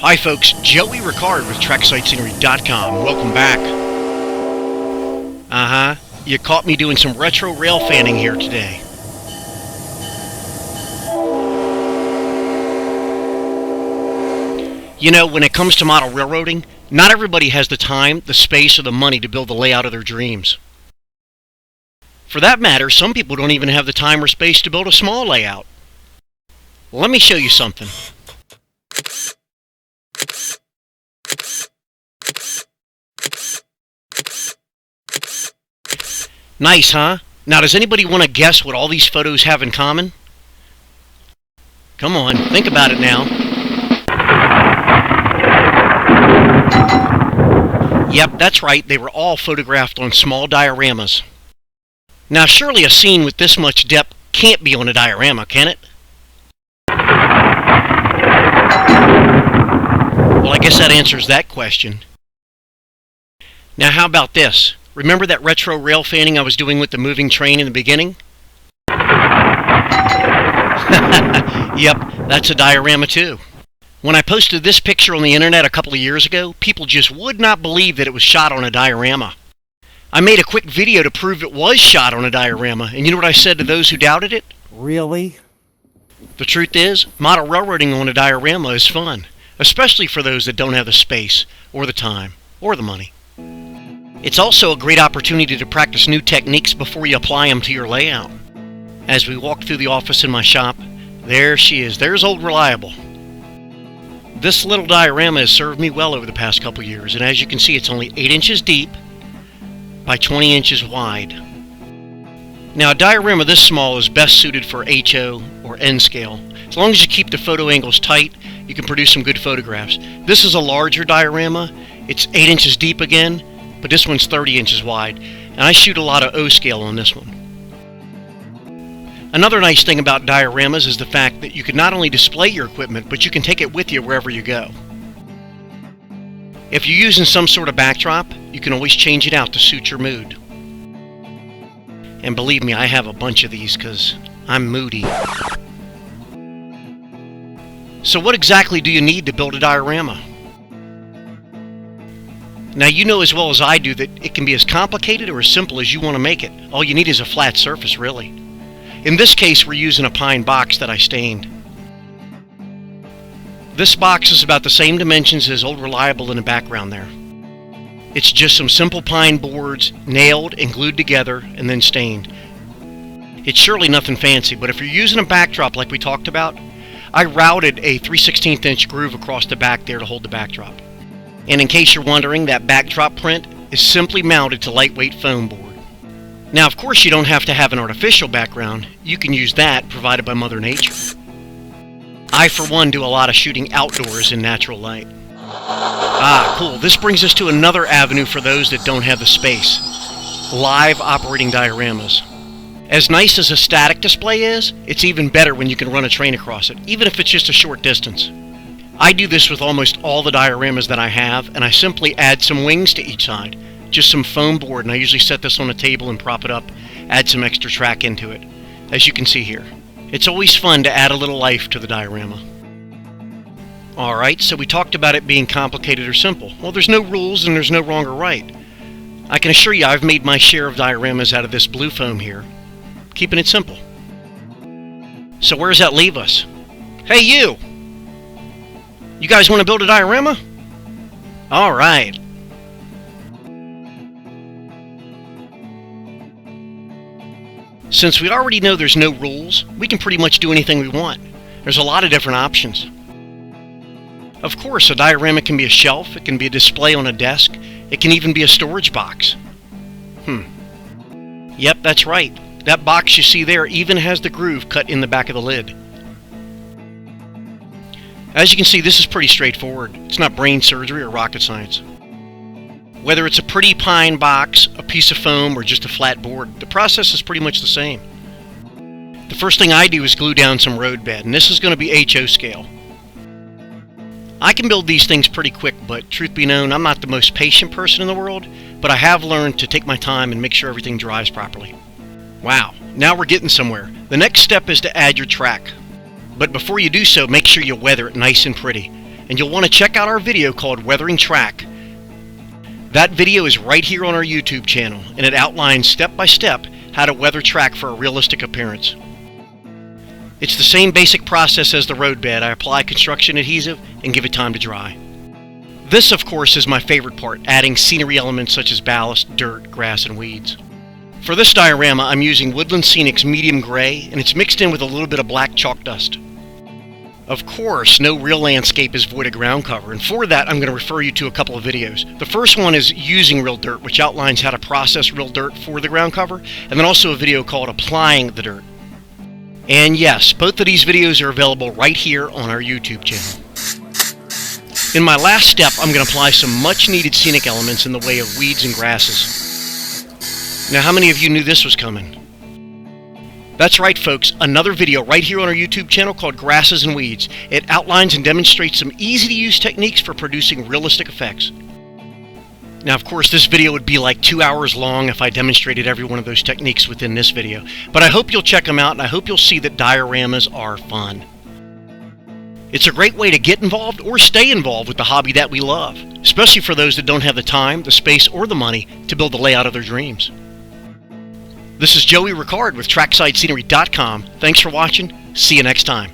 Hi folks, Joey Ricard with TrackSightScenery.com. Welcome back. You caught me doing some retro rail fanning here today. You know, when it comes to model railroading, not everybody has the time, the space, or the money to build the layout of their dreams. For that matter, some people don't even have the time or space to build a small layout. Well, let me show you something. Nice, huh? Now, does anybody want to guess what all these photos have in common? Come on, think about it now. Yep, that's right, they were all photographed on small dioramas. Now, surely a scene with this much depth can't be on a diorama, can it? Well, I guess that answers that question. Now, how about this? Remember that retro rail fanning I was doing with the moving train in the beginning? Yep, that's a diorama too. When I posted this picture on the internet a couple of years ago, people just would not believe that it was shot on a diorama. I made a quick video to prove it was shot on a diorama, and you know what I said to those who doubted it? Really? The truth is, model railroading on a diorama is fun, especially for those that don't have the space, or the time, or the money. It's also a great opportunity to practice new techniques before you apply them to your layout. As we walk through the office in my shop, there she is. There's Old Reliable. This little diorama has served me well over the past couple years, and as you can see, it's only 8 inches deep by 20 inches wide. Now, a diorama this small is best suited for HO or N scale. As long as you keep the photo angles tight, you can produce some good photographs. This is a larger diorama. It's 8 inches deep again, but this one's 30 inches wide, and I shoot a lot of O scale on this one. Another nice thing about dioramas is the fact that you can not only display your equipment, but you can take it with you wherever you go. If you're using some sort of backdrop, you can always change it out to suit your mood. And believe me, I have a bunch of these because I'm moody. So what exactly do you need to build a diorama? Now, you know as well as I do that it can be as complicated or as simple as you want to make it. All you need is a flat surface, really. In this case, we're using a pine box that I stained. This box is about the same dimensions as Old Reliable in the background there. It's just some simple pine boards nailed and glued together and then stained. It's surely nothing fancy, but if you're using a backdrop like we talked about, I routed a 3/16 inch groove across the back there to hold the backdrop. And in case you're wondering, that backdrop print is simply mounted to lightweight foam board. Now, of course, you don't have to have an artificial background. You can use that provided by Mother Nature. I, for one, do a lot of shooting outdoors in natural light. Cool. This brings us to another avenue for those that don't have the space. Live operating dioramas. As nice as a static display is, it's even better when you can run a train across it, even if it's just a short distance. I do this with almost all the dioramas that I have, and I simply add some wings to each side. Just some foam board, and I usually set this on a table and prop it up, add some extra track into it, as you can see here. It's always fun to add a little life to the diorama. Alright, so we talked about it being complicated or simple. Well, there's no rules and there's no wrong or right. I can assure you I've made my share of dioramas out of this blue foam here, keeping it simple. So where does that leave us? Hey, you! You guys want to build a diorama? Alright. Since we already know there's no rules, we can pretty much do anything we want. There's a lot of different options. Of course, a diorama can be a shelf, it can be a display on a desk, it can even be a storage box. Yep, that's right. That box you see there even has the groove cut in the back of the lid. As you can see, this is pretty straightforward. It's not brain surgery or rocket science. Whether it's a pretty pine box, a piece of foam, or just a flat board, the process is pretty much the same. The first thing I do is glue down some road bed, and this is going to be HO scale. I can build these things pretty quick, but truth be known, I'm not the most patient person in the world, but I have learned to take my time and make sure everything dries properly. Wow, now we're getting somewhere. The next step is to add your track. But before you do so, make sure you weather it nice and pretty. and you'll want to check out our video called Weathering Track. That video is right here on our YouTube channel, and it outlines step by step how to weather track for a realistic appearance. It's the same basic process as the roadbed. I apply construction adhesive and give it time to dry. This, of course, is my favorite part, adding scenery elements such as ballast, dirt, grass, and weeds. For this diorama, I'm using Woodland Scenic's medium gray, and it's mixed in with a little bit of black chalk dust. Of course, no real landscape is void of ground cover, and for that I'm going to refer you to a couple of videos. The first one is Using Real Dirt, which outlines how to process real dirt for the ground cover, and then also a video called Applying the Dirt. And yes, both of these videos are available right here on our YouTube channel. In my last step, I'm going to apply some much needed scenic elements in the way of weeds and grasses. Now, how many of you knew this was coming? That's right, folks, another video right here on our YouTube channel called Grasses and Weeds. It outlines and demonstrates some easy-to-use techniques for producing realistic effects. Now, of course, this video would be like 2 hours long if I demonstrated every one of those techniques within this video, but I hope you'll check them out, and I hope you'll see that dioramas are fun. It's a great way to get involved or stay involved with the hobby that we love, especially for those that don't have the time, the space, or the money to build the layout of their dreams. This is Joey Ricard with TrackSideScenery.com. Thanks for watching. See you next time.